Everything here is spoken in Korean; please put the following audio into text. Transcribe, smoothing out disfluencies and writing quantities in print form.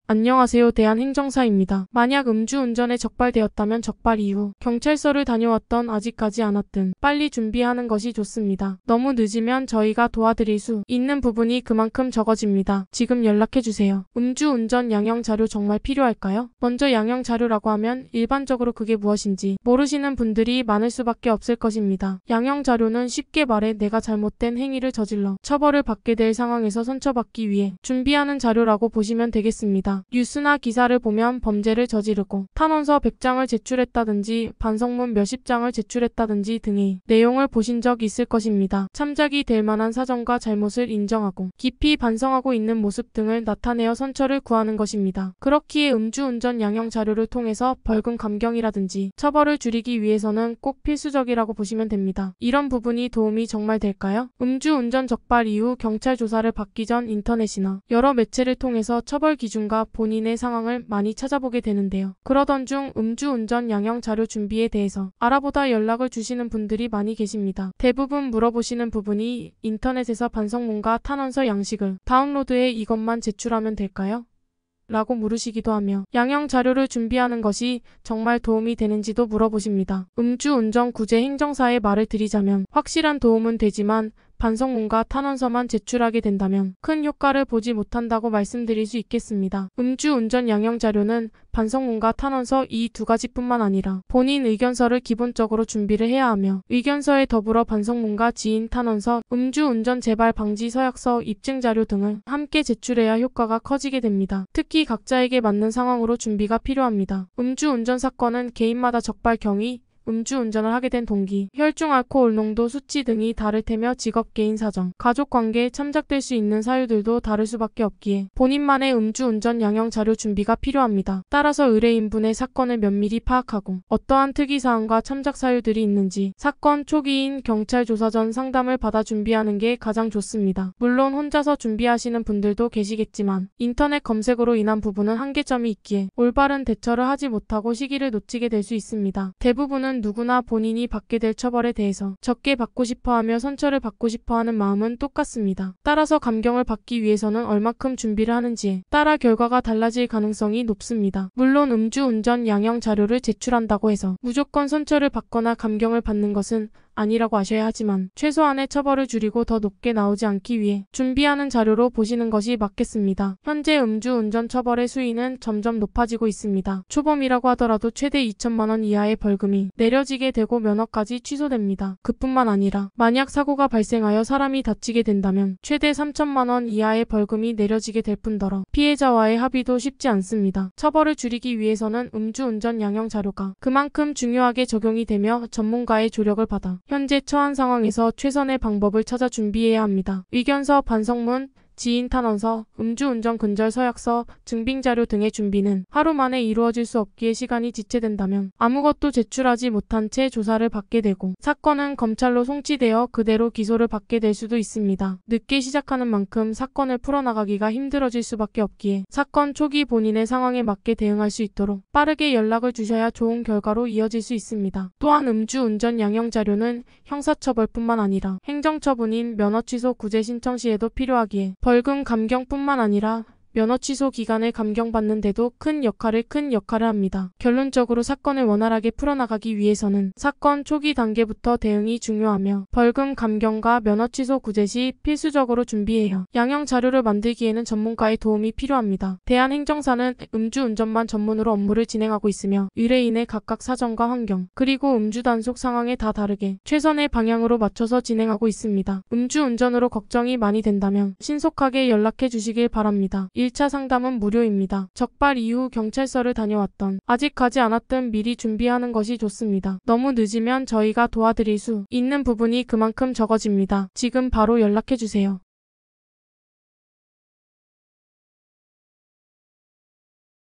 안녕하세요. 대한행정사입니다. 만약 음주운전에 적발되었다면 적발 이후 경찰서를 다녀왔던 아직까지 않았든 빨리 준비하는 것이 좋습니다. 너무 늦으면 저희가 도와드릴 수 있는 부분이 그만큼 적어집니다. 지금 연락해주세요. 음주운전 양형자료 정말 필요할까요? 먼저 양형자료라고 하면 일반적으로 그게 무엇인지 모르시는 분들이 많을 수밖에 없을 것입니다. 양형자료는 쉽게 말해 내가 잘못된 행위를 저질러 처벌을 받게 될 상황에서 선처받기 위해 준비하는 자료라고 보시면 되겠습니다. 뉴스나 기사를 보면 범죄를 저지르고 탄원서 100장을 제출했다든지 반성문 몇십 장을 제출했다든지 등의 내용을 보신 적 있을 것입니다. 참작이 될 만한 사정과 잘못을 인정하고 깊이 반성하고 있는 모습 등을 나타내어 선처를 구하는 것입니다. 그렇기에 음주운전 양형 자료를 통해서 벌금 감경이라든지 처벌을 줄이기 위해서는 꼭 필수적이라고 보시면 됩니다. 이런 부분이 도움이 정말 될까요? 음주운전 적발 이후 경찰 조사를 받기 전 인터넷이나 여러 매체를 통해서 처벌 기준과 본인의 상황을 많이 찾아보게 되는데요. 그러던 중 음주운전 양형 자료 준비에 대해서 알아보다 연락을 주시는 분들이 많이 계십니다. 대부분 물어보시는 부분이 인터넷에서 반성문과 탄원서 양식을 다운로드해 이것만 제출하면 될까요? 라고 물으시기도 하며 양형 자료를 준비하는 것이 정말 도움이 되는지도 물어보십니다. 음주운전 구제 행정사의 말을 드리자면 확실한 도움은 되지만 반성문과 탄원서만 제출하게 된다면 큰 효과를 보지 못한다고 말씀드릴 수 있겠습니다. 음주운전 양형 자료는 반성문과 탄원서 이 두 가지뿐만 아니라 본인 의견서를 기본적으로 준비를 해야 하며 의견서에 더불어 반성문과 지인 탄원서, 음주운전 재발 방지 서약서, 입증자료 등을 함께 제출해야 효과가 커지게 됩니다. 특히 각자에게 맞는 상황으로 준비가 필요합니다. 음주운전 사건은 개인마다 적발 경위, 음주운전을 하게 된 동기, 혈중 알코올 농도 수치 등이 다를 테며 직업 개인 사정, 가족관계에 참작될 수 있는 사유들도 다를 수밖에 없기에 본인만의 음주운전 양형 자료 준비가 필요합니다. 따라서 의뢰인분의 사건을 면밀히 파악하고 어떠한 특이사항과 참작 사유들이 있는지 사건 초기인 경찰 조사 전 상담을 받아 준비하는 게 가장 좋습니다. 물론 혼자서 준비하시는 분들도 계시겠지만 인터넷 검색으로 인한 부분은 한계점이 있기에 올바른 대처를 하지 못하고 시기를 놓치게 될 수 있습니다. 대부분은 누구나 본인이 받게 될 처벌에 대해서 적게 받고 싶어하며 선처를 받고 싶어하는 마음은 똑같습니다. 따라서 감경을 받기 위해서는 얼마큼 준비를 하는지에 따라 결과가 달라질 가능성이 높습니다. 물론 음주운전 양형 자료를 제출한다고 해서 무조건 선처를 받거나 감경을 받는 것은 아니라고 아셔야 하지만 최소한의 처벌을 줄이고 더 높게 나오지 않기 위해 준비하는 자료로 보시는 것이 맞겠습니다. 현재 음주운전 처벌의 수위는 점점 높아지고 있습니다. 초범이라고 하더라도 최대 2천만 원 이하의 벌금이 내려지게 되고 면허까지 취소됩니다. 그뿐만 아니라 만약 사고가 발생하여 사람이 다치게 된다면 최대 3천만 원 이하의 벌금이 내려지게 될 뿐더러 피해자와의 합의도 쉽지 않습니다. 처벌을 줄이기 위해서는 음주운전 양형 자료가 그만큼 중요하게 적용이 되며 전문가의 조력을 받아 현재 처한 상황에서 최선의 방법을 찾아 준비해야 합니다. 의견서, 반성문, 지인 탄원서, 음주운전 근절 서약서, 증빙자료 등의 준비는 하루 만에 이루어질 수 없기에 시간이 지체된다면 아무것도 제출하지 못한 채 조사를 받게 되고 사건은 검찰로 송치되어 그대로 기소를 받게 될 수도 있습니다. 늦게 시작하는 만큼 사건을 풀어나가기가 힘들어질 수밖에 없기에 사건 초기 본인의 상황에 맞게 대응할 수 있도록 빠르게 연락을 주셔야 좋은 결과로 이어질 수 있습니다. 또한 음주운전 양형 자료는 형사처벌뿐만 아니라 행정처분인 면허취소 구제 신청 시에도 필요하기에 벌금 감경뿐만 아니라 면허 취소 기간을 감경받는 데도 큰 역할을 합니다. 결론적으로 사건을 원활하게 풀어나가기 위해서는 사건 초기 단계부터 대응이 중요하며 벌금 감경과 면허 취소 구제 시 필수적으로 준비해야 양형 자료를 만들기에는 전문가의 도움이 필요합니다. 대한행정사는 음주운전만 전문으로 업무를 진행하고 있으며 의뢰인의 각각 사정과 환경, 그리고 음주 단속 상황에 다 다르게 최선의 방향으로 맞춰서 진행하고 있습니다. 음주운전으로 걱정이 많이 된다면 신속하게 연락해 주시길 바랍니다. 1차 상담은 무료입니다. 적발 이후 경찰서를 다녀왔던 아직 가지 않았든 미리 준비하는 것이 좋습니다. 너무 늦으면 저희가 도와드릴 수 있는 부분이 그만큼 적어집니다. 지금 바로 연락해주세요.